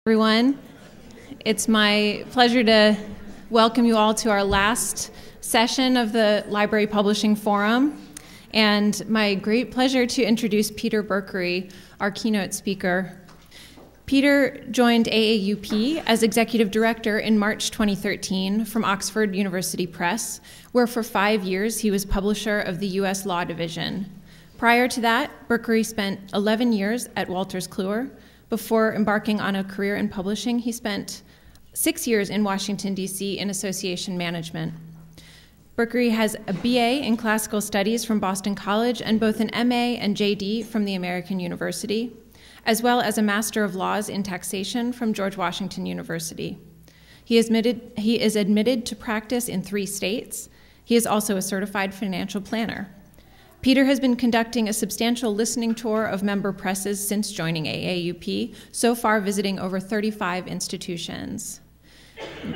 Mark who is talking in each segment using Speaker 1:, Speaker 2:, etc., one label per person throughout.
Speaker 1: Everyone. It's my pleasure to welcome you all to our last session of the Library Publishing Forum, and my great pleasure to introduce Peter Berkery, our keynote speaker. Peter joined AAUP as executive director in March 2013 from Oxford University Press, where for 5 years he was publisher of the U.S. Law Division. Prior to that, Berkery spent 11 years at Wolters Kluwer. Before embarking on a career in publishing, he spent 6 years in Washington, D.C. in association management. Berkery has a BA in classical studies from Boston College and both an MA and JD from the American University, as well as a Master of Laws in Taxation from George Washington University. He is admitted to practice in 3 states. He is also a certified financial planner. Peter has been conducting a substantial listening tour of member presses since joining AAUP, so far visiting over 35 institutions.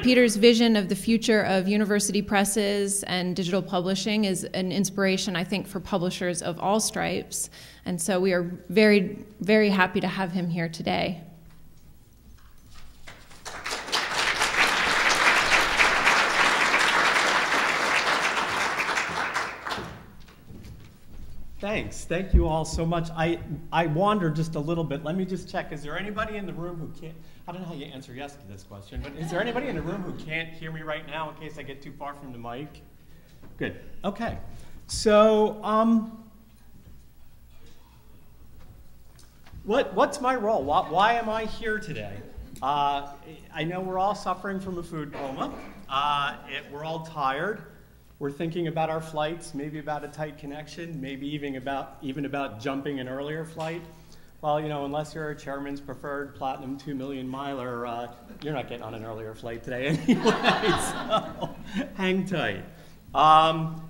Speaker 1: Peter's vision of the future of university presses and digital publishing is an inspiration, I think, for publishers of all stripes, and so we are very, very happy to have him here today.
Speaker 2: Thanks. Thank you all so much. I wandered just a little bit. Let me just check. Is there anybody in the room who can't, I don't know how you answer yes to this question, but is there anybody in the room who can't hear me right now in case I get too far from the mic? Good. Okay. So, what's my role? Why am I here today? I know we're all suffering from a food coma. We're all tired. We're thinking about our flights, maybe about a tight connection, maybe even about jumping an earlier flight. Well, you know, unless you're a chairman's preferred platinum 2 million miler, you're not getting on an earlier flight today anyway, so hang tight. And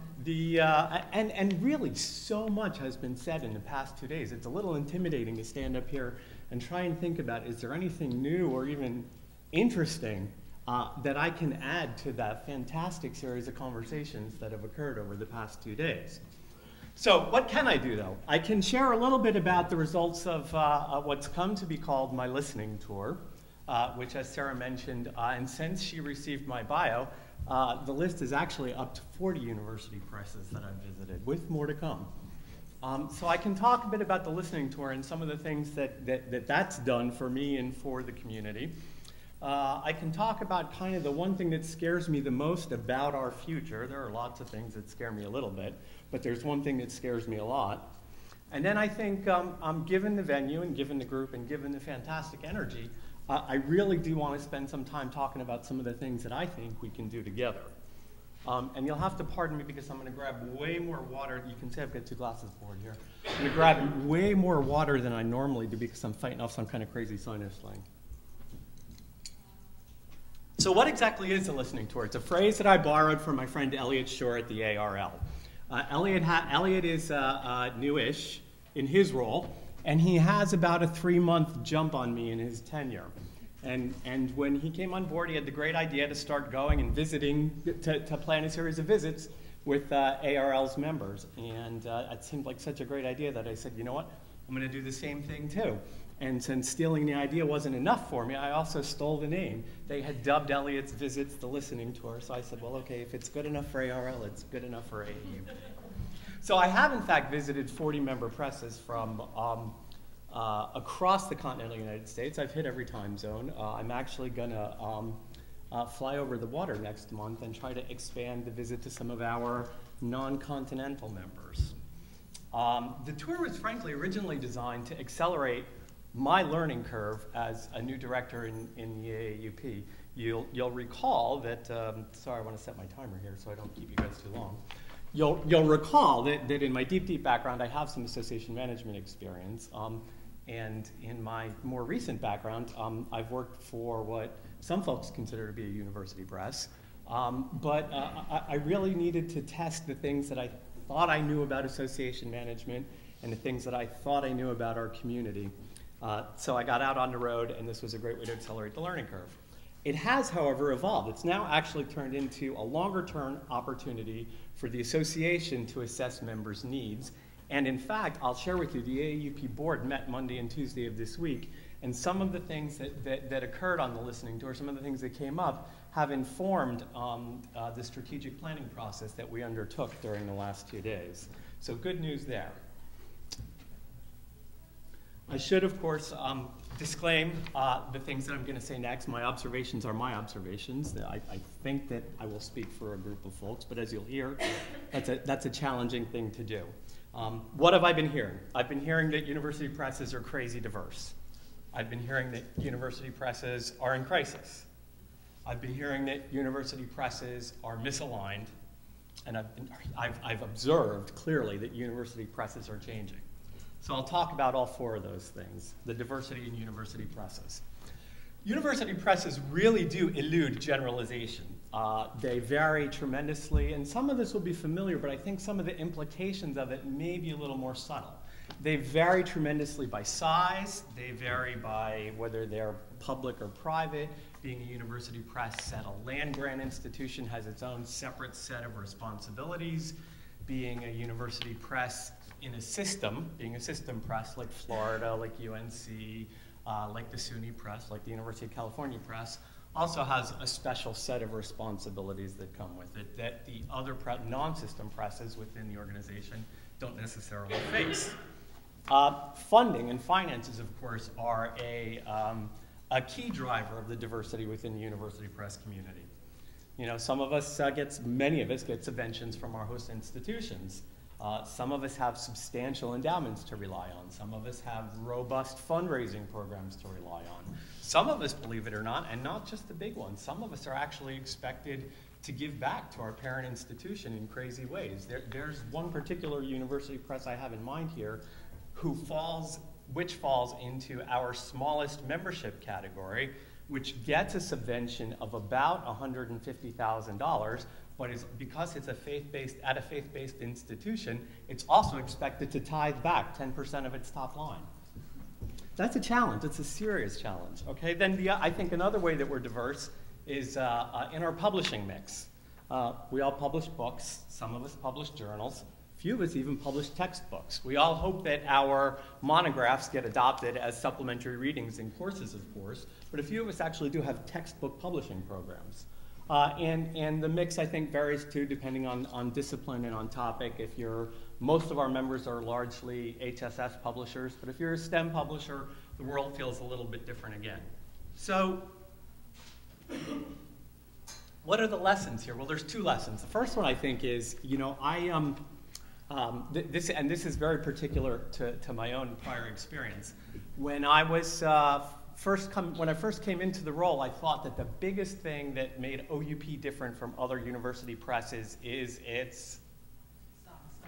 Speaker 2: really so much has been said in the past 2 days. It's a little intimidating to stand up here and try and think about, is there anything new or even interesting that I can add to that fantastic series of conversations that have occurred over the past 2 days. So what can I do, though? I can share a little bit about the results of what's come to be called my listening tour, which, as Sarah mentioned, and since she received my bio, the list is actually up to 40 university presses that I've visited, with more to come. So I can talk a bit about the listening tour and some of the things that's done for me and for the community. I can talk about kind of the one thing that scares me the most about our future. There are lots of things that scare me a little bit, but there's one thing that scares me a lot. And then I think, given the venue and given the group and given the fantastic energy, I really do want to spend some time talking about some of the things that I think we can do together. And you'll have to pardon me because I'm going to grab way more water. You can see I've got 2 glasses poured here. I'm going to grab way more water than I normally do because I'm fighting off some kind of crazy sinus thing. So what exactly is a listening tour? It's a phrase that I borrowed from my friend Elliot Shore at the ARL. Elliot is newish in his role, and he has about a 3-month jump on me in his tenure. And when he came on board, he had the great idea to start going and visiting, to plan a series of visits with ARL's members. And it seemed like such a great idea that I said, you know what, I'm going to do the same thing too. And since stealing the idea wasn't enough for me, I also stole the name. They had dubbed Elliot's visits the listening tour, so I said, well, okay, if it's good enough for ARL, it's good enough for AAU. So I have, in fact, visited 40 member presses from across the continental United States. I've hit every time zone. I'm actually going to fly over the water next month and try to expand the visit to some of our non-continental members. The tour was, frankly, originally designed to accelerate my learning curve as a new director in the AAUP. You'll recall that, sorry, I want to set my timer here so I don't keep you guys too long. You'll recall that in my deep background, I have some association management experience. And in my more recent background, I've worked for what some folks consider to be a university press. But I really needed to test the things that I thought I knew about association management and the things that I thought I knew about our community. So I got out on the road, and this was a great way to accelerate the learning curve. It has, however, evolved. It's now actually turned into a longer-term opportunity for the association to assess members' needs And in fact, I'll share with you, the AAUP board met Monday and Tuesday of this week, And some of the things that occurred on the listening tour, some of the things that came up, have informed the strategic planning process that we undertook during the last 2 days. So good news there. I should, of course, disclaim the things that I'm going to say next. My observations are my observations. I think that I will speak for a group of folks, but as you'll hear, that's a challenging thing to do. What have I been hearing? I've been hearing that university presses are crazy diverse. I've been hearing that university presses are in crisis. I've been hearing that university presses are misaligned, and I've observed clearly that university presses are changing. So I'll talk about all 4 of those things, the diversity in university presses. University presses really do elude generalization. They vary tremendously, and some of this will be familiar, but I think some of the implications of it may be a little more subtle. They vary tremendously by size. They vary by whether they're public or private. Being a university press at a land-grant institution has its own separate set of responsibilities. Being a university press in a system, being a system press like Florida, like UNC, like the SUNY Press, like the University of California Press, also has a special set of responsibilities that come with it that the other non-system presses within the organization don't necessarily face. Funding and finances, of course, are a key driver of the diversity within the university press community. You know, some of us many of us get subventions from our host institutions. Some of us have substantial endowments to rely on. Some of us have robust fundraising programs to rely on. Some of us, believe it or not, and not just the big ones, some of us are actually expected to give back to our parent institution in crazy ways. There's one particular university press I have in mind here which falls into our smallest membership category, which gets a subvention of about $150,000, but because it's a faith-based institution, it's also expected to tithe back 10% of its top line. That's a challenge. It's a serious challenge. Okay. Then I think another way that we're diverse is in our publishing mix. We all publish books. Some of us publish journals. Few of us even publish textbooks. We all hope that our monographs get adopted as supplementary readings in courses, of course, but a few of us actually do have textbook publishing programs. And the mix, I think, varies too, depending on discipline and on topic. Most of our members are largely HSS publishers, but if you're a STEM publisher, the world feels a little bit different again. So, what are the lessons here? Well, there's 2 lessons. The first one, I think, is, this is very particular to my own prior experience. When I first came into the role, I thought that the biggest thing that made OUP different from other university presses is its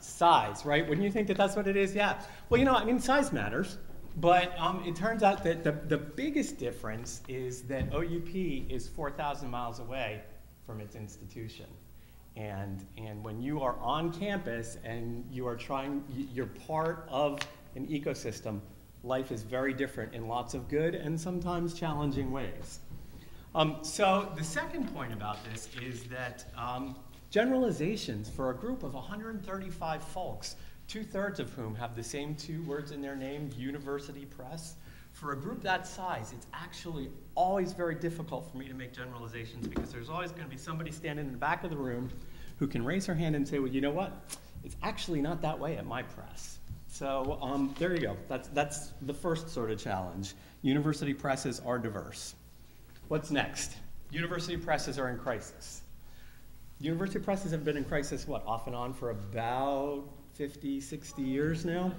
Speaker 2: size, right? Wouldn't you think that that's what it is? Yeah. Well, size matters, but it turns out that the biggest difference is that OUP is 4,000 miles away from its institution. And when you are on campus and you're part of an ecosystem, life is very different in lots of good and sometimes challenging ways. So the second point about this is that generalizations for a group of 135 folks, 2/3 of whom have the same 2 words in their name, university press, for a group that size, it's actually always very difficult for me to make generalizations because there's always going to be somebody standing in the back of the room who can raise her hand and say, well, you know what? It's actually not that way at my press. So there you go. That's the first sort of challenge. University presses are diverse. What's next? University presses are in crisis. University presses have been in crisis, off and on for about 50, 60 years now.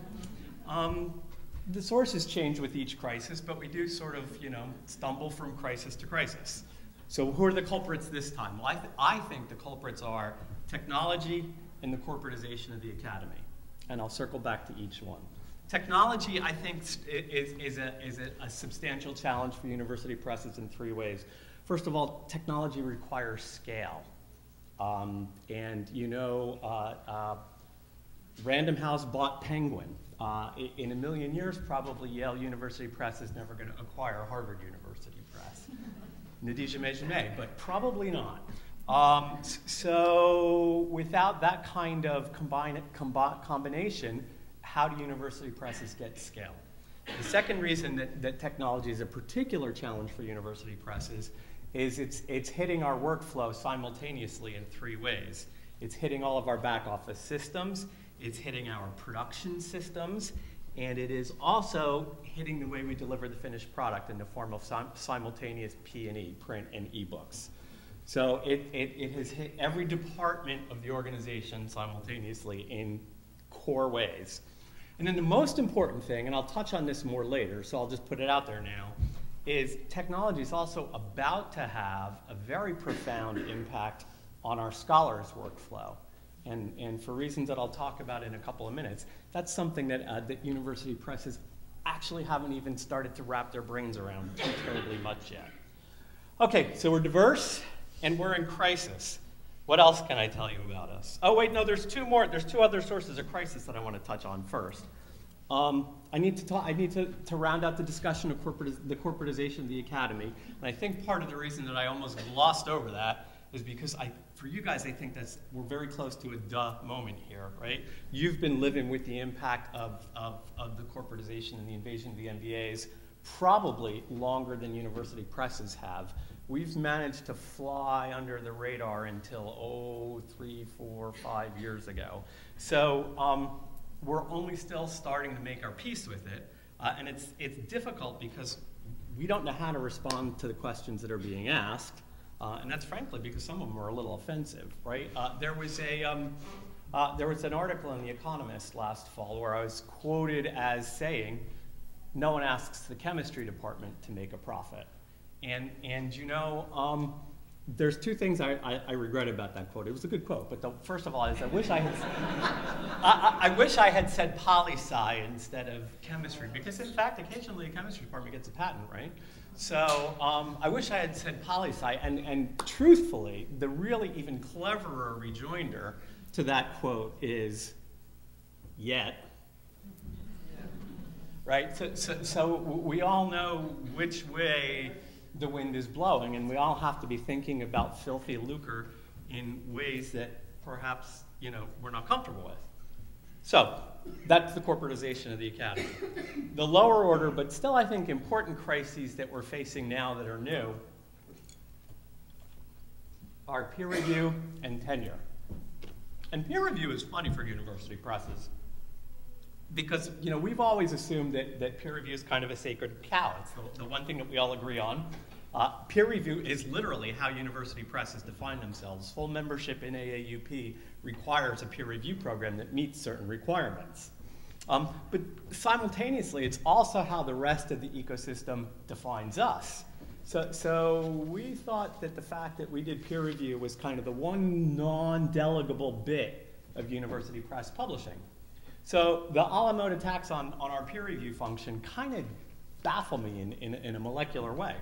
Speaker 2: The sources change with each crisis, but we do sort of, stumble from crisis to crisis. So who are the culprits this time? Well, I think the culprits are technology and the corporatization of the academy. And I'll circle back to each one. Technology, I think, is a substantial challenge for university presses in 3 ways. First of all, technology requires scale. Random House bought Penguin. In a million years, probably Yale University Press is never going to acquire Harvard University Press. Ne dis jamais jamais, but probably not. So without that kind of combination, how do university presses get scale? The second reason that technology is a particular challenge for university presses is it's hitting our workflow simultaneously in three ways. It's hitting all of our back office systems, it's hitting our production systems, and it is also hitting the way we deliver the finished product in the form of simultaneous P&E, print and ebooks. So it has hit every department of the organization simultaneously in core ways. And then the most important thing, and I'll touch on this more later, so I'll just put it out there now, is technology is also about to have a very profound impact on our scholars' workflow. And for reasons that I'll talk about in a couple of minutes, that's something that, that university presses actually haven't even started to wrap their brains around too terribly much yet. Okay, so we're diverse and we're in crisis. What else can I tell you about us? Oh wait, no, there's two other sources of crisis that I want to touch on first. I need to round out the discussion of the corporatization of the academy. And I think part of the reason that I almost glossed over that is because for you guys, I think we're very close to a duh moment here, right? You've been living with the impact of the corporatization and the invasion of the MBAs probably longer than university presses have. We've managed to fly under the radar until, 3, 4, 5 years ago. So we're only still starting to make our peace with it. And it's difficult because we don't know how to respond to the questions that are being asked. And that's frankly because some of them are a little offensive, right? There was an article in The Economist last fall where I was quoted as saying, no one asks the chemistry department to make a profit. And you know, there's two things I regret about that quote. It was a good quote, but first of all is I wish I had said poli-sci instead of chemistry, because in fact, occasionally a chemistry department gets a patent, right? So I wish I had said poli-sci, and truthfully, the really even cleverer rejoinder to that quote is yet. Right? So we all know which way the wind is blowing, and we all have to be thinking about filthy lucre in ways that perhaps, you know, we're not comfortable with. So that's the corporatization of the academy. The lower order, but still I think important crises that we're facing now that are new are peer review and tenure. And peer review is funny for university presses because, you know, we've always assumed that peer review is kind of a sacred cow. It's the one thing that we all agree on. Peer review is literally how university presses define themselves. Full membership in AAUP requires a peer review program that meets certain requirements. But simultaneously, it's also how the rest of the ecosystem defines us. So we thought that the fact that we did peer review was kind of the one non-delegable bit of university press publishing. So the a la mode attacks on our peer review function kind of baffle me in a molecular way.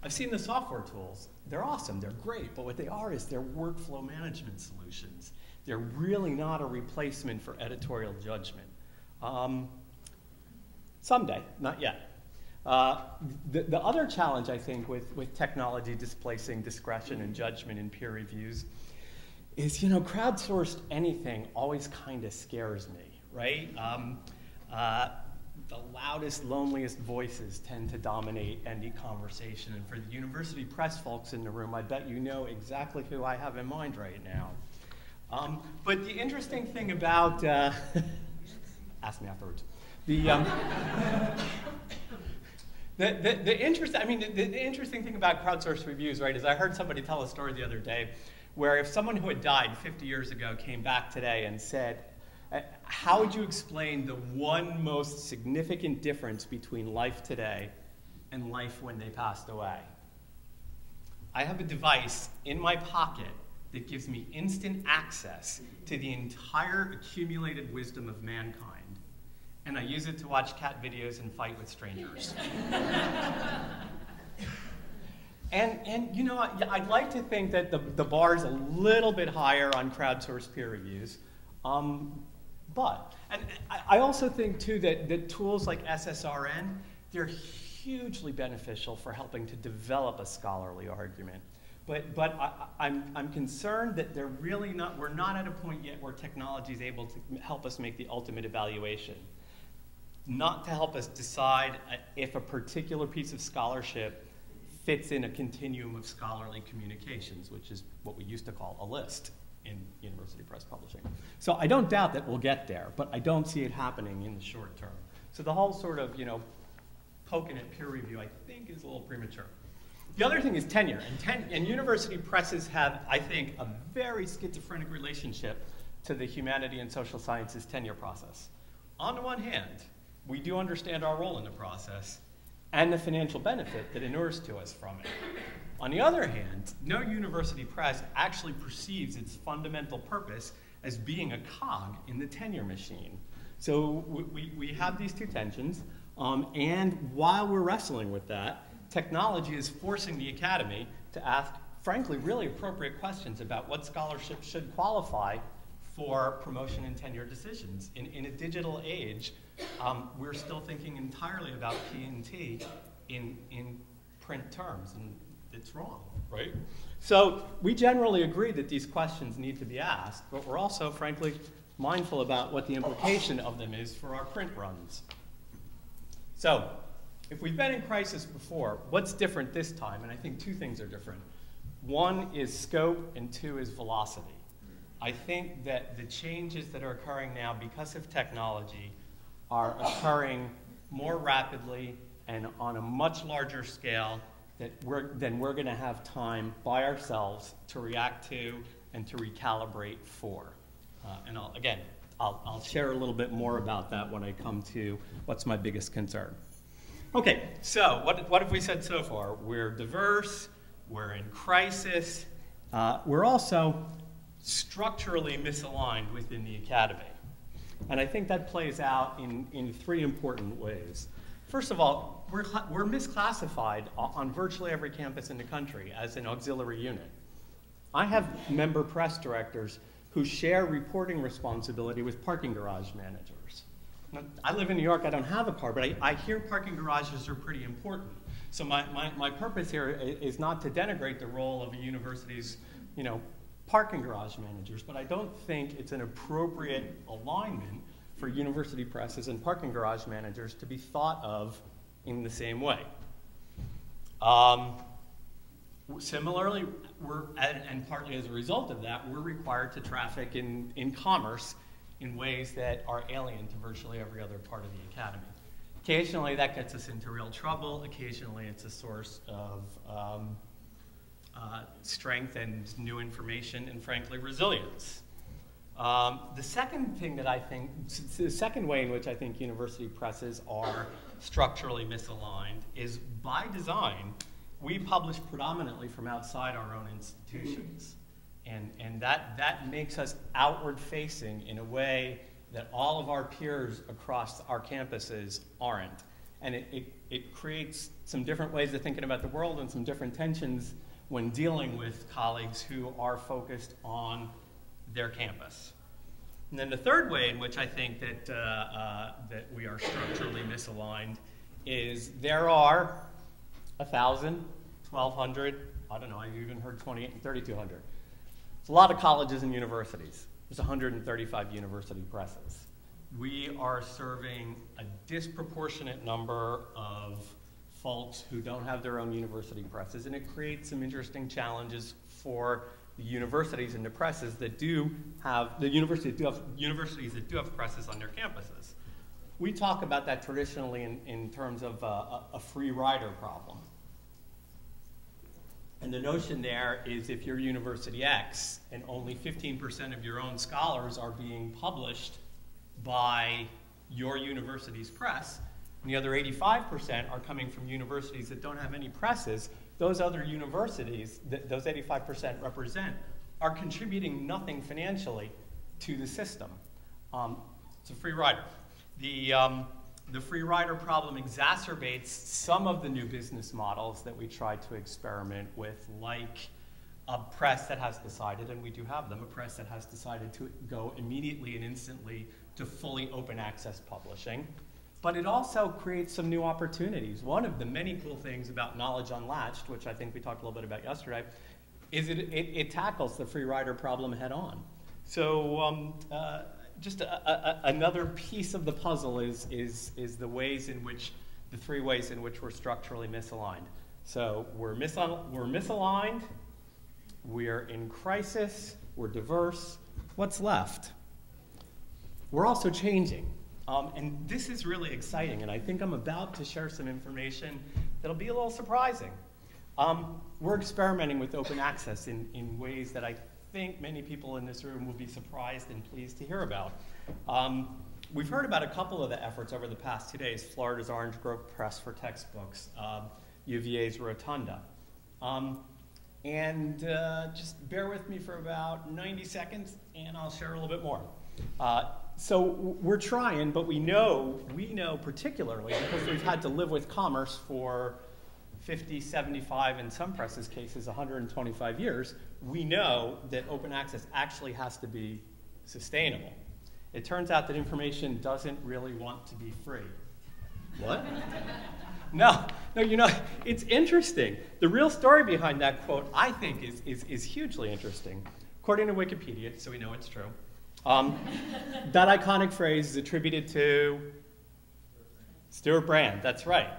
Speaker 2: I've seen the software tools. They're awesome, they're great, but what they are is they're workflow management solutions. They're really not a replacement for editorial judgment. Someday, not yet. The other challenge, I think, with technology displacing discretion and judgment in peer reviews is, you know, crowdsourced anything always kind of scares me. Right? The loudest, loneliest voices tend to dominate any conversation. And for the university press folks in the room, I bet you know exactly who I have in mind right now. But the interesting thing about, ask me afterwards. The interesting thing about crowdsourced reviews, right, is I heard somebody tell a story the other day where if someone who had died 50 years ago came back today and said, how would you explain the one most significant difference between life today and life when they passed away? I have a device in my pocket that gives me instant access to the entire accumulated wisdom of mankind, and I use it to watch cat videos and fight with strangers. And you know, I'd like to think that the bar is a little bit higher on crowdsourced peer reviews. But I also think, too, that tools like SSRN, they're hugely beneficial for helping to develop a scholarly argument. But I'm concerned that we're not at a point yet where technology is able to help us make the ultimate evaluation. not to help us decide if a particular piece of scholarship fits in a continuum of scholarly communications, which is what we used to call a list in university press publishing. So I don't doubt that we'll get there, but I don't see it happening in the short term. So the whole sort of, poking at peer review, I think, is a little premature. The other thing is tenure, and university presses have, I think, a very schizophrenic relationship to the humanities and social sciences tenure process. On the one hand, we do understand our role in the process and the financial benefit that inures to us from it. On the other hand, no university press actually perceives its fundamental purpose as being a cog in the tenure machine. So we have these two tensions, and while we're wrestling with that, technology is forcing the academy to ask, frankly, really appropriate questions about what scholarship should qualify for promotion and tenure decisions. In a digital age, we're still thinking entirely about P&T in print terms, and it's wrong, right? So we generally agree that these questions need to be asked, but we're also, frankly, mindful about what the implication of them is for our print runs. So if we've been in crisis before, what's different this time? And I think two things are different. One is scope, and two is velocity. I think that the changes that are occurring now because of technology are occurring more rapidly and on a much larger scale than we're going to have time by ourselves to react to and to recalibrate for. And I'll share a little bit more about that when I come to what's my biggest concern. Okay, so what have we said so far? We're diverse, we're in crisis, we're also structurally misaligned within the academy. And I think that plays out in three important ways. First of all, we're misclassified on virtually every campus in the country as an auxiliary unit. I have member press directors who share reporting responsibility with parking garage managers. Now, I live in New York, I don't have a car, but I hear parking garages are pretty important. So my purpose here is not to denigrate the role of a university's, parking garage managers, but I don't think it's an appropriate alignment for university presses and parking garage managers to be thought of in the same way. Similarly, and partly as a result of that, we're required to traffic in commerce in ways that are alien to virtually every other part of the academy. Occasionally that gets us into real trouble. Occasionally it's a source of strength and new information and, frankly, resilience. The second way in which I think university presses are structurally misaligned is, by design, we publish predominantly from outside our own institutions. And that makes us outward-facing in a way that all of our peers across our campuses aren't. And it creates some different ways of thinking about the world and some different tensions when dealing with colleagues who are focused on their campus. And then the third way in which I think that we are structurally misaligned is there are 1,000, 1,200, I don't know, I've even heard 2,800 and 3,200. It's a lot of colleges and universities. There's 135 university presses. We are serving a disproportionate number of folks who don't have their own university presses, and it creates some interesting challenges for the universities and the presses that do have, universities that do have presses on their campuses. We talk about that traditionally in terms of a free rider problem. And the notion there is if you're University X and only 15% of your own scholars are being published by your university's press, and the other 85% are coming from universities that don't have any presses, those other universities that those 85% represent are contributing nothing financially to the system. It's a free rider. The free rider problem exacerbates some of the new business models that we try to experiment with, like a press that has decided, and we do have them, a press that has decided to go immediately and instantly to fully open access publishing. But it also creates some new opportunities. One of the many cool things about Knowledge Unlatched, which I think we talked a little bit about yesterday, is it tackles the free rider problem head on. So just another piece of the puzzle is the ways in which, the three ways in which we're structurally misaligned. So we're misaligned, we're in crisis, we're diverse. What's left? We're also changing. And this is really exciting, and I think I'm about to share some information that'll be a little surprising. We're experimenting with open access in ways that I think many people in this room will be surprised and pleased to hear about. We've heard about a couple of the efforts over the past 2 days: Florida's Orange Grove Press for textbooks, UVA's Rotunda. Just bear with me for about 90 seconds, and I'll share a little bit more. So we're trying, but we know particularly because we've had to live with commerce for 50, 75, in some presses cases, 125 years, we know that open access actually has to be sustainable. It turns out that information doesn't really want to be free. What? No, it's interesting. The real story behind that quote, I think, is hugely interesting. According to Wikipedia, so we know it's true, that iconic phrase is attributed to Stewart Brand. That's right.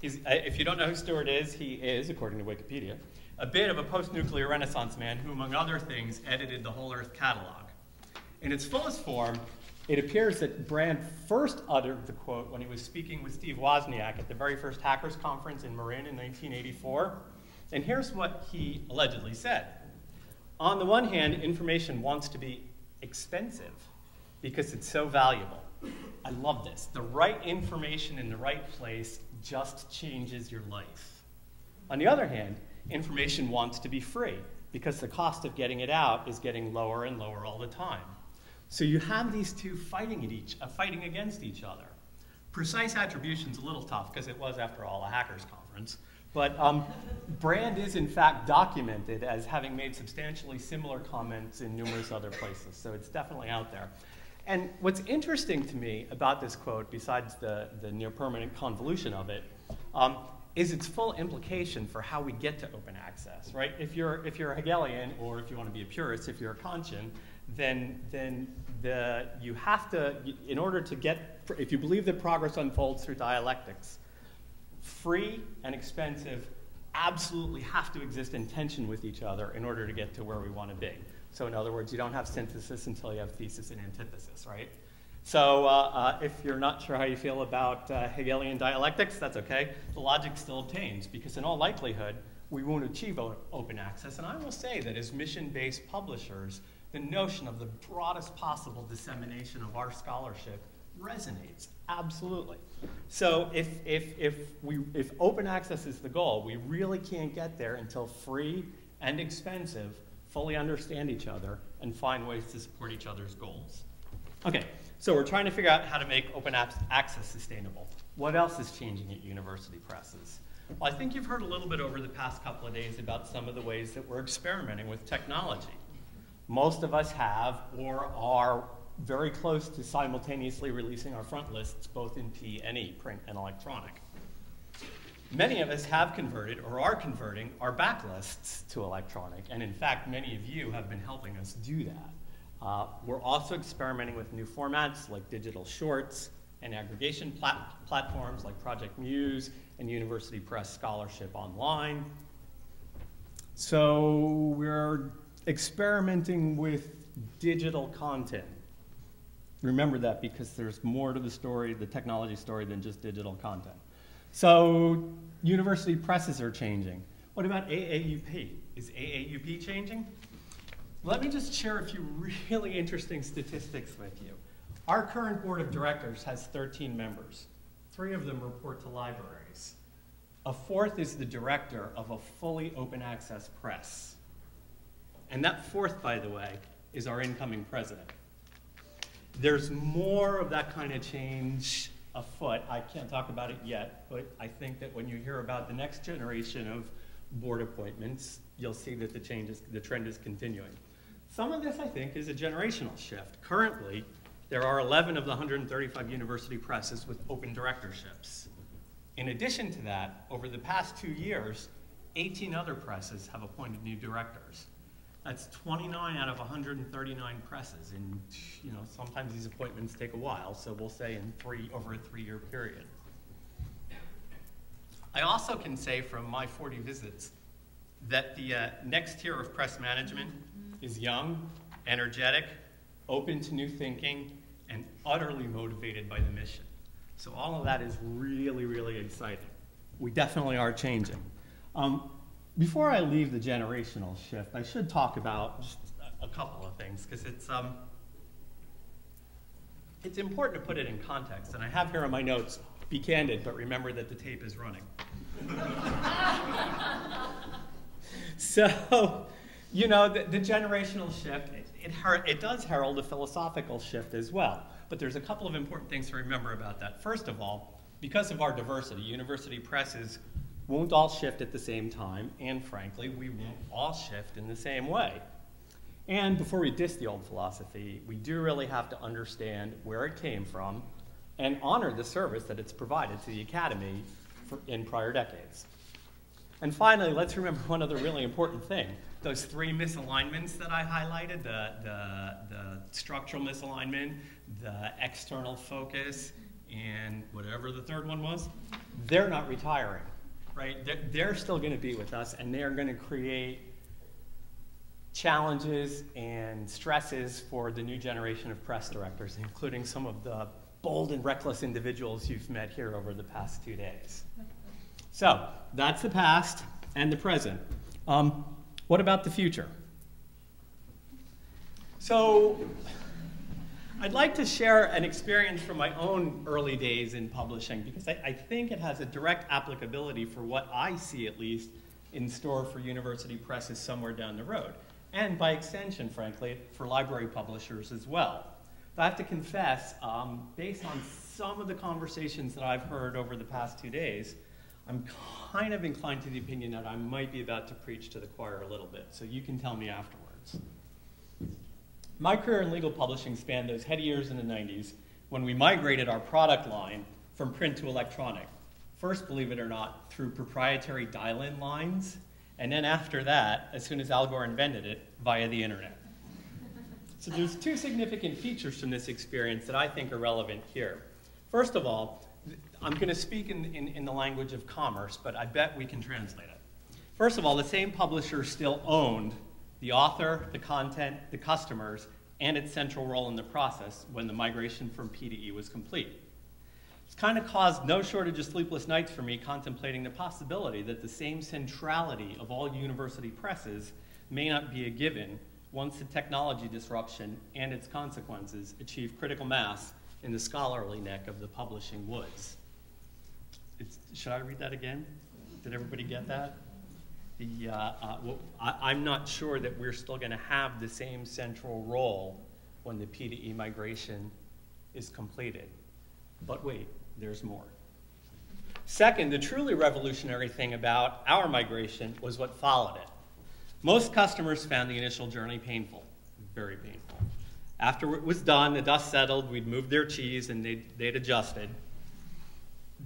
Speaker 2: If you don't know who Stewart is, he is, according to Wikipedia, a bit of a post-nuclear Renaissance man who, among other things, edited the Whole Earth catalog. In its fullest form, it appears that Brand first uttered the quote when he was speaking with Steve Wozniak at the very first Hackers Conference in Marin in 1984. And here's what he allegedly said. On the one hand, information wants to be expensive because it's so valuable. I love this. The right information in the right place just changes your life. On the other hand, information wants to be free because the cost of getting it out is getting lower and lower all the time. So you have these two fighting against each other. Precise attribution's a little tough because it was, after all, a hackers conference. But Brand is, in fact, documented as having made substantially similar comments in numerous other places. So it's definitely out there. And what's interesting to me about this quote, besides the near-permanent convolution of it, is its full implication for how we get to open access, right? If you're a Hegelian, or if you want to be a purist, if you're a Kantian, then you have to, in order to get, if you believe that progress unfolds through dialectics, free and expensive absolutely have to exist in tension with each other in order to get to where we want to be. So in other words, you don't have synthesis until you have thesis and antithesis, right? So if you're not sure how you feel about Hegelian dialectics, that's okay. The logic still obtains, because in all likelihood, we won't achieve open access. And I will say that as mission-based publishers, the notion of the broadest possible dissemination of our scholarship resonates, absolutely. So if open access is the goal, we really can't get there until free and expensive fully understand each other and find ways to support each other's goals. Okay, so we're trying to figure out how to make open access sustainable. What else is changing at university presses? Well, I think you've heard a little bit over the past couple of days about some of the ways that we're experimenting with technology. Most of us have or are very close to simultaneously releasing our front lists, both in P and E, print and electronic. Many of us have converted or are converting our backlists to electronic, and in fact, many of you have been helping us do that. We're also experimenting with new formats like digital shorts and aggregation platforms like Project Muse and University Press Scholarship Online. So we're experimenting with digital content. Remember that, because there's more to the story, the technology story, than just digital content. So university presses are changing. What about AAUP? Is AAUP changing? Let me just share a few really interesting statistics with you. Our current board of directors has 13 members. 3 of them report to libraries. A 4th is the director of a fully open access press. And that 4th, by the way, is our incoming president. There's more of that kind of change afoot. I can't talk about it yet, but I think that when you hear about the next generation of board appointments, you'll see that the trend is continuing. Some of this, I think, is a generational shift. Currently, there are 11 of the 135 university presses with open directorships. In addition to that, over the past 2 years, 18 other presses have appointed new directors. That's 29 out of 139 presses, and sometimes these appointments take a while, so we'll say over a 3-year period. I also can say from my 40 visits that the next tier of press management is young, energetic, open to new thinking, and utterly motivated by the mission. So all of that is really, really exciting. We definitely are changing. Before I leave the generational shift, I should talk about just a couple of things, because it's important to put it in context. And I have here on my notes, be candid, but remember that the tape is running. So, the generational shift, it does herald a philosophical shift as well. But there's a couple of important things to remember about that. First of all, because of our diversity, university presses won't all shift at the same time, and frankly, we won't all shift in the same way. And before we diss the old philosophy, we do really have to understand where it came from and honor the service that it's provided to the academy in prior decades. And finally, let's remember one other really important thing. Those 3 misalignments that I highlighted, the structural misalignment, the external focus, and whatever the third one was, they're not retiring, right? They're still going to be with us, and they're going to create challenges and stresses for the new generation of press directors, including some of the bold and reckless individuals you've met here over the past 2 days. So that's the past and the present. What about the future? So I'd like to share an experience from my own early days in publishing, because I think it has a direct applicability for what I see, at least, in store for university presses somewhere down the road. And by extension, frankly, for library publishers as well. But I have to confess, based on some of the conversations that I've heard over the past 2 days, I'm kind of inclined to the opinion that I might be about to preach to the choir a little bit, so you can tell me afterwards. My career in legal publishing spanned those heady years in the 90s when we migrated our product line from print to electronic. First, believe it or not, through proprietary dial-in lines, and then after that, as soon as Al Gore invented it, via the internet. So there's 2 significant features from this experience that I think are relevant here. First of all, I'm going to speak in the language of commerce, but I bet we can translate it. First of all, the same publisher still owned the author, the content, the customers, and its central role in the process when the migration from P to E was complete. It's kind of caused no shortage of sleepless nights for me contemplating the possibility that the same centrality of all university presses may not be a given once the technology disruption and its consequences achieve critical mass in the scholarly neck of the publishing woods. Should I read that again? Did everybody get that? I'm not sure that we're still going to have the same central role when the P to E migration is completed. But wait, there's more. Second, the truly revolutionary thing about our migration was what followed it. Most customers found the initial journey painful, very painful. After it was done, the dust settled, we'd moved their cheese, and they'd adjusted.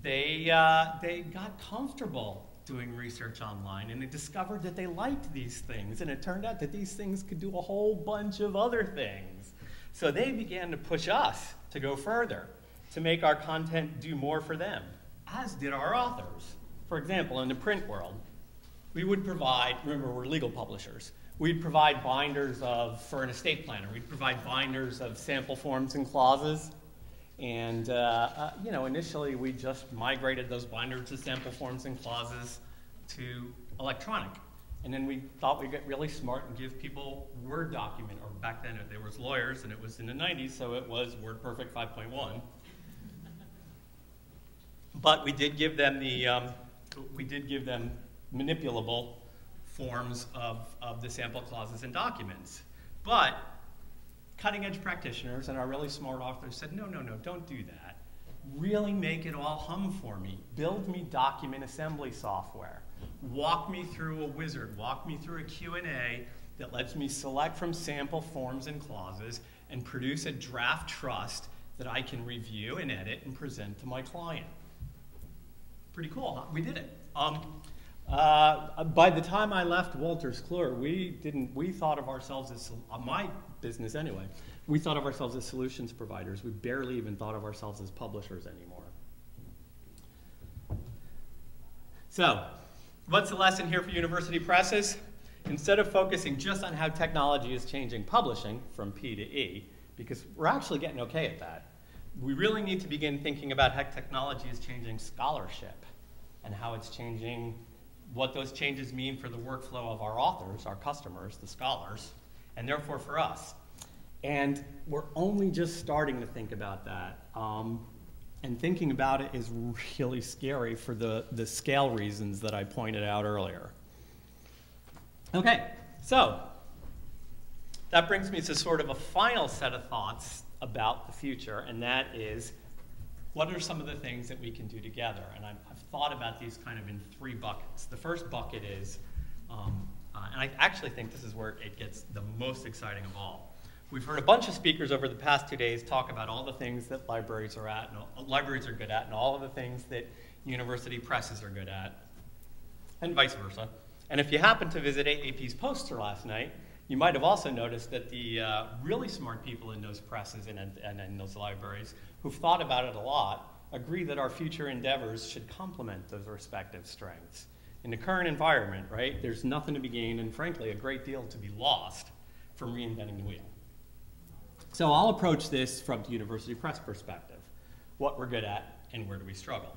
Speaker 2: They got comfortable doing research online, and they discovered that they liked these things, and it turned out that these things could do a whole bunch of other things. So they began to push us to go further, to make our content do more for them, as did our authors. For example, in the print world, we would provide, remember we're legal publishers, we'd provide binders for an estate planner, we'd provide binders of sample forms and clauses. And initially we just migrated those binders to sample forms and clauses to electronic. And then we thought we'd get really smart and give people Word document, or back then there was lawyers and it was in the 90s, so it was WordPerfect 5.1. But we did give them manipulable forms of the sample clauses and documents. But cutting-edge practitioners and our really smart authors said, no, don't do that. Really make it all hum for me. Build me document assembly software. Walk me through a wizard. Walk me through a Q&A that lets me select from sample forms and clauses and produce a draft trust that I can review and edit and present to my client. Pretty cool, huh? We did it. By the time I left Wolters Kluwer, we thought of ourselves as, my business anyway, we thought of ourselves as solutions providers. We barely even thought of ourselves as publishers anymore. So, what's the lesson here for university presses? Instead of focusing just on how technology is changing publishing from P to E, because we're actually getting okay at that, we really need to begin thinking about how technology is changing scholarship and how it's changing what those changes mean for the workflow of our authors, our customers, the scholars, and therefore for us. And we're only just starting to think about that. And thinking about it is really scary for the scale reasons that I pointed out earlier. Okay, so that brings me to sort of a final set of thoughts about the future, and that is, what are some of the things that we can do together? And I've thought about these kind of in 3 buckets. The first bucket is, and I actually think this is where it gets the most exciting of all. We've heard a bunch of speakers over the past 2 days talk about all the things that libraries are good at, and all of the things that university presses are good at, and vice versa. And if you happened to visit AAP's poster last night, you might have also noticed that the really smart people in those presses and in those libraries who've thought about it a lot agree that our future endeavors should complement those respective strengths. In the current environment, right, there's nothing to be gained and frankly a great deal to be lost from reinventing the wheel. So I'll approach this from the university press perspective, what we're good at and where do we struggle.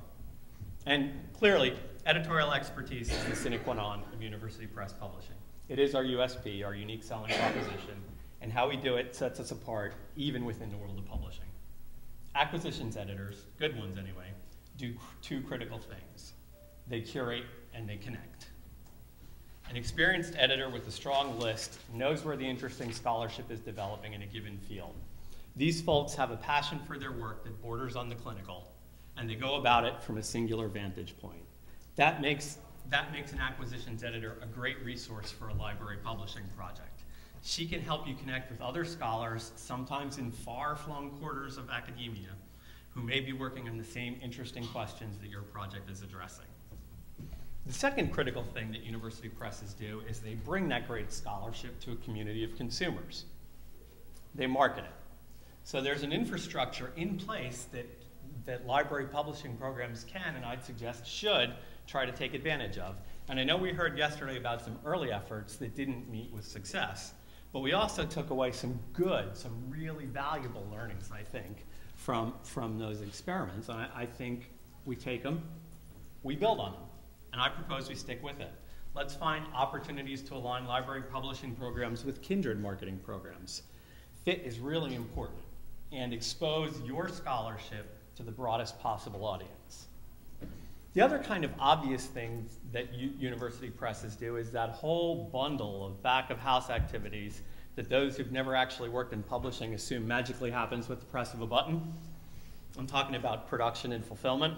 Speaker 2: And clearly, editorial expertise is the sine qua non of university press publishing. It is our USP, our unique selling proposition, and how we do it sets us apart even within the world of publishing. Acquisitions editors, good ones anyway, do 2 critical things. They curate and they connect. An experienced editor with a strong list knows where the interesting scholarship is developing in a given field. These folks have a passion for their work that borders on the clinical, and they go about it from a singular vantage point. That makes an acquisitions editor a great resource for a library publishing project. She can help you connect with other scholars, sometimes in far-flung quarters of academia, who may be working on the same interesting questions that your project is addressing. The second critical thing that university presses do is they bring that great scholarship to a community of consumers. They market it. So there's an infrastructure in place that library publishing programs can, and I'd suggest should, try to take advantage of. And I know we heard yesterday about some early efforts that didn't meet with success, but we also took away some really valuable learnings, I think, from those experiments. And I think we take them, we build on them, and I propose we stick with it. Let's find opportunities to align library publishing programs with kindred marketing programs. Fit is really important, and expose your scholarship to the broadest possible audience. The other kind of obvious thing that university presses do is that whole bundle of back-of-house activities that those who've never actually worked in publishing assume magically happens with the press of a button. I'm talking about production and fulfillment.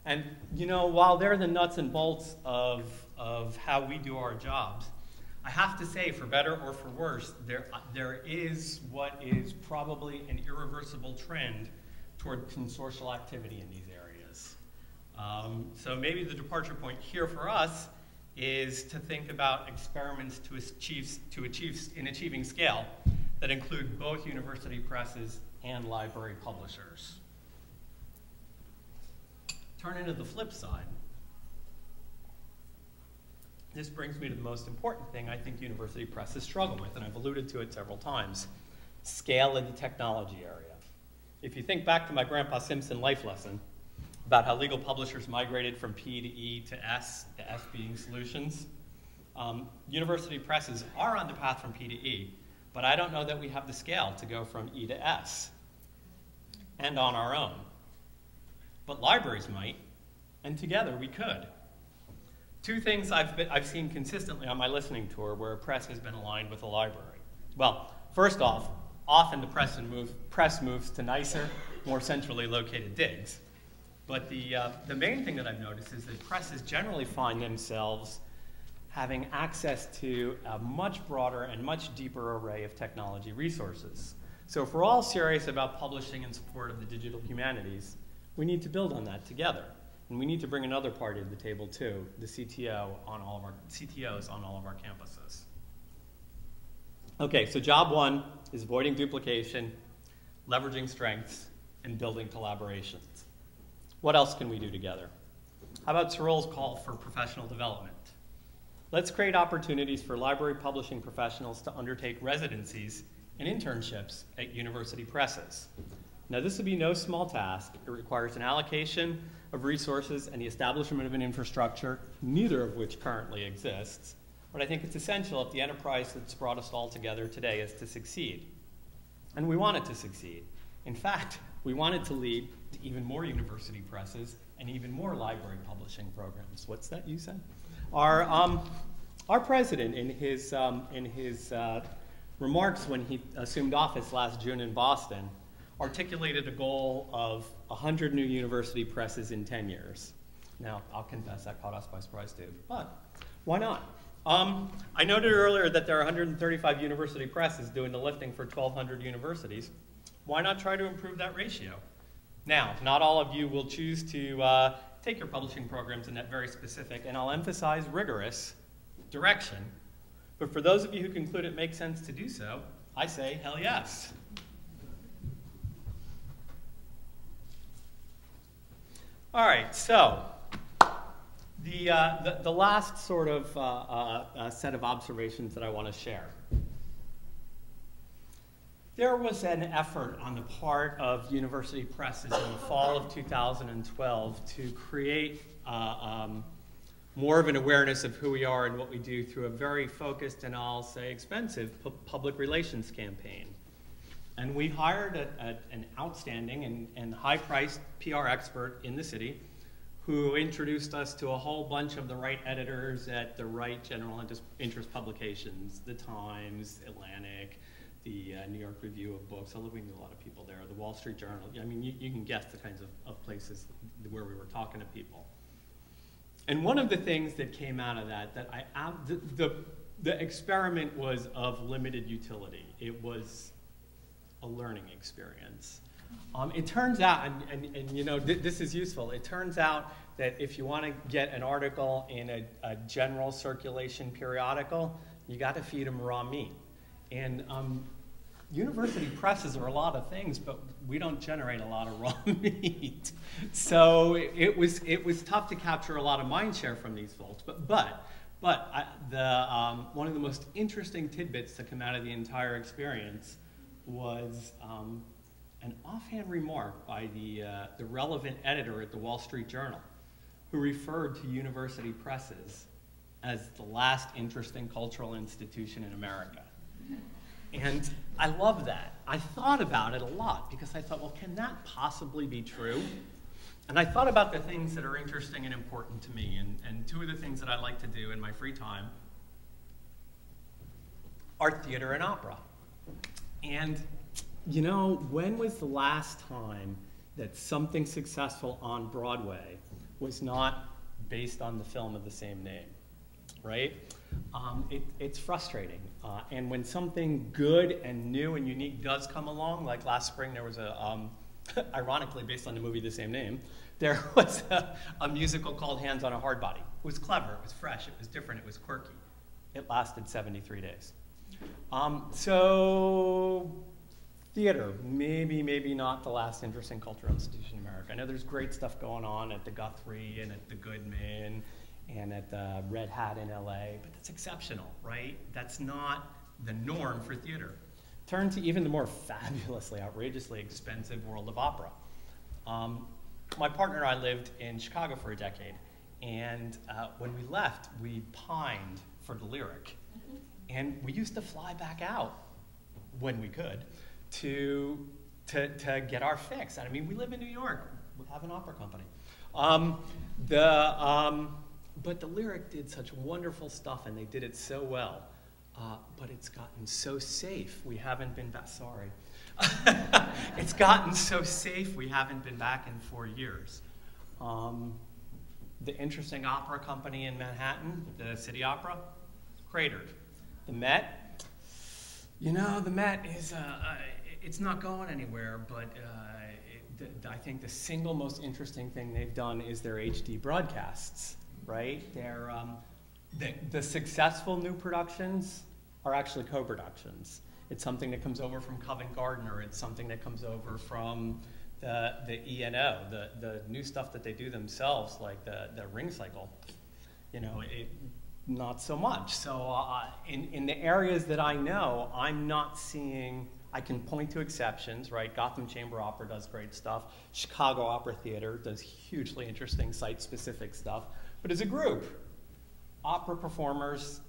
Speaker 2: And you know, while they're the nuts and bolts of how we do our jobs, I have to say, for better or for worse, there is what is probably an irreversible trend toward consortial activity in these areas. So maybe the departure point here for us is to think about experiments in achieving scale that include both university presses and library publishers. Turn into the flip side. This brings me to the most important thing I think university presses struggle with, and I've alluded to it several times: scale in the technology area. If you think back to my Grandpa Simpson life lesson about how legal publishers migrated from P to E to S being solutions, university presses are on the path from P to E, but I don't know that we have the scale to go from E to S, and on our own. But libraries might, and together we could. 2 things I've seen consistently on my listening tour where a press has been aligned with a library. Well, first off, often the press moves to nicer, more centrally located digs. But the main thing that I've noticed is that presses generally find themselves having access to a much broader and much deeper array of technology resources. So if we're all serious about publishing in support of the digital humanities, we need to build on that together. And we need to bring another party to the table too, the CTOs on all of our campuses. Okay, so job one is avoiding duplication, leveraging strengths, and building collaborations. What else can we do together? How about Cyril's call for professional development? Let's create opportunities for library publishing professionals to undertake residencies and internships at university presses. Now, this would be no small task. It requires an allocation of resources and the establishment of an infrastructure, neither of which currently exists. But I think it's essential if the enterprise that's brought us all together today is to succeed. And we want it to succeed. In fact, we want it to lead to even more university presses and even more library publishing programs. What's that you said? Our president, in his remarks when he assumed office last June in Boston, articulated a goal of 100 new university presses in 10 years. Now, I'll confess that caught us by surprise too, but why not? I noted earlier that there are 135 university presses doing the lifting for 1,200 universities. Why not try to improve that ratio? Now, not all of you will choose to take your publishing programs in that very specific, and I'll emphasize rigorous, direction. But for those of you who conclude it makes sense to do so, I say, hell yes. All right, so the last sort of set of observations that I want to share. There was an effort on the part of university presses in the fall of 2012 to create more of an awareness of who we are and what we do through a very focused and I'll say expensive public relations campaign. And we hired an outstanding and high-priced PR expert in the city who introduced us to a whole bunch of the right editors at the right general interest publications, The Times, Atlantic, the New York Review of Books, although we knew a lot of people there, the Wall Street Journal. I mean, you can guess the kinds of places where we were talking to people. And one of the things that came out of that the experiment was of limited utility. It was a learning experience. It turns out, and you know, this is useful, it turns out that if you want to get an article in a general circulation periodical, you got to feed them raw meat. And university presses are a lot of things, but we don't generate a lot of raw meat. So it was tough to capture a lot of mind share from these folks. But one of the most interesting tidbits to come out of the entire experience was an offhand remark by the relevant editor at the Wall Street Journal, who referred to university presses as the last interesting cultural institution in America. And I love that. I thought about it a lot because I thought, well, can that possibly be true? And I thought about the things that are interesting and important to me. And two of the things that I like to do in my free time are theater and opera. And, you know, when was the last time that something successful on Broadway was not based on the film of the same name, right? It's frustrating. And when something good and new and unique does come along, like last spring there was ironically based on the movie the same name, there was a musical called Hands on a Hard Body. It was clever, it was fresh, it was different, it was quirky. It lasted 73 days. So theater, maybe not the last interesting cultural institution in America. I know there's great stuff going on at the Guthrie and at the Goodman and at the Red Hat in LA, but that's exceptional, right? That's not the norm for theater. Turn to even the more fabulously, outrageously expensive world of opera. My partner and I lived in Chicago for a decade, and when we left, we pined for the Lyric. And we used to fly back out when we could to get our fix. And I mean, we live in New York, we have an opera company. But the Lyric did such wonderful stuff, and they did it so well. But it's gotten so safe, we haven't been back, sorry. It's gotten so safe, we haven't been back in 4 years. The interesting opera company in Manhattan, the City Opera, cratered. The Met, you know, the Met is, it's not going anywhere, but I think the single most interesting thing they've done is their HD broadcasts, right? The successful new productions are actually co-productions. It's something that comes over from Covent Garden, or it's something that comes over from the ENO, the new stuff that they do themselves, like the ring cycle. Not so much. So in the areas that I know, I'm not seeing, I can point to exceptions, right? Gotham Chamber Opera does great stuff. Chicago Opera Theater does hugely interesting site-specific stuff. But as a group, opera performers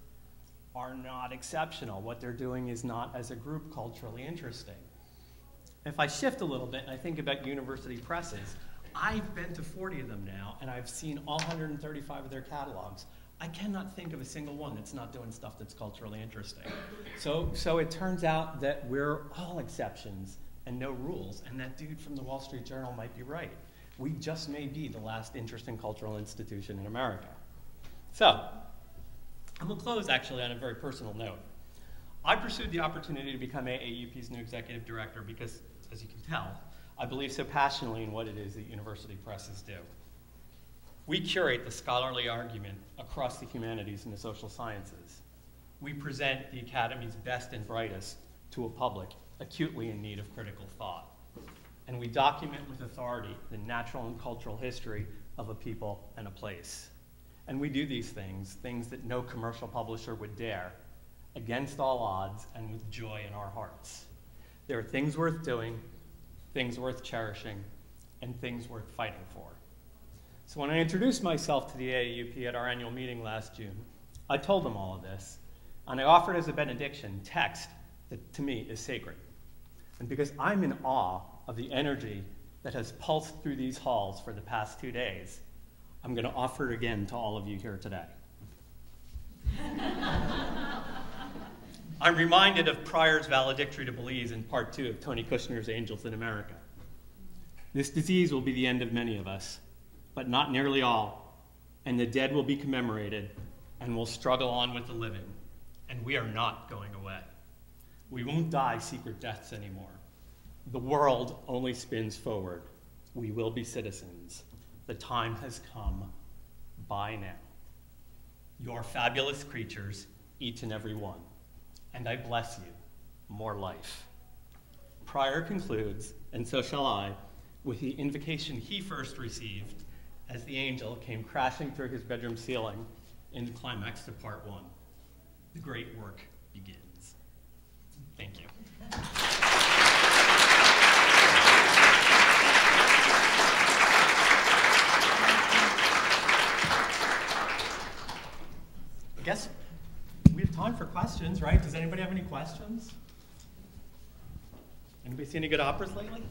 Speaker 2: are not exceptional. What they're doing is not, as a group, culturally interesting. If I shift a little bit and I think about university presses, I've been to 40 of them now, and I've seen all 135 of their catalogs. I cannot think of a single one that's not doing stuff that's culturally interesting. So it turns out that we're all exceptions and no rules, and that dude from the Wall Street Journal might be right. We just may be the last interesting cultural institution in America. So I'm going to close actually on a very personal note. I pursued the opportunity to become AAUP's new executive director because, as you can tell, I believe so passionately in what it is that university presses do. We curate the scholarly argument across the humanities and the social sciences. We present the academy's best and brightest to a public acutely in need of critical thought. And we document with authority the natural and cultural history of a people and a place. And we do these things that no commercial publisher would dare, against all odds and with joy in our hearts. There are things worth doing, things worth cherishing, and things worth fighting for. So when I introduced myself to the AAUP at our annual meeting last June, I told them all of this, and I offered as a benediction text that to me is sacred. And because I'm in awe of the energy that has pulsed through these halls for the past 2 days, I'm going to offer it again to all of you here today. I'm reminded of Pryor's valedictory to Belize in part 2 of Tony Kushner's Angels in America. This disease will be the end of many of us, but not nearly all, and the dead will be commemorated, and we'll struggle on with the living, and we are not going away. We won't die secret deaths anymore. The world only spins forward. We will be citizens. The time has come by now. You are fabulous creatures, each and every one, and I bless you, more life. Pryor concludes, and so shall I, with the invocation he first received as the angel came crashing through his bedroom ceiling in the climax to part 1. The great work begins. Thank you. I guess we have time for questions, right? Does anybody have any questions? Anybody see any good operas lately?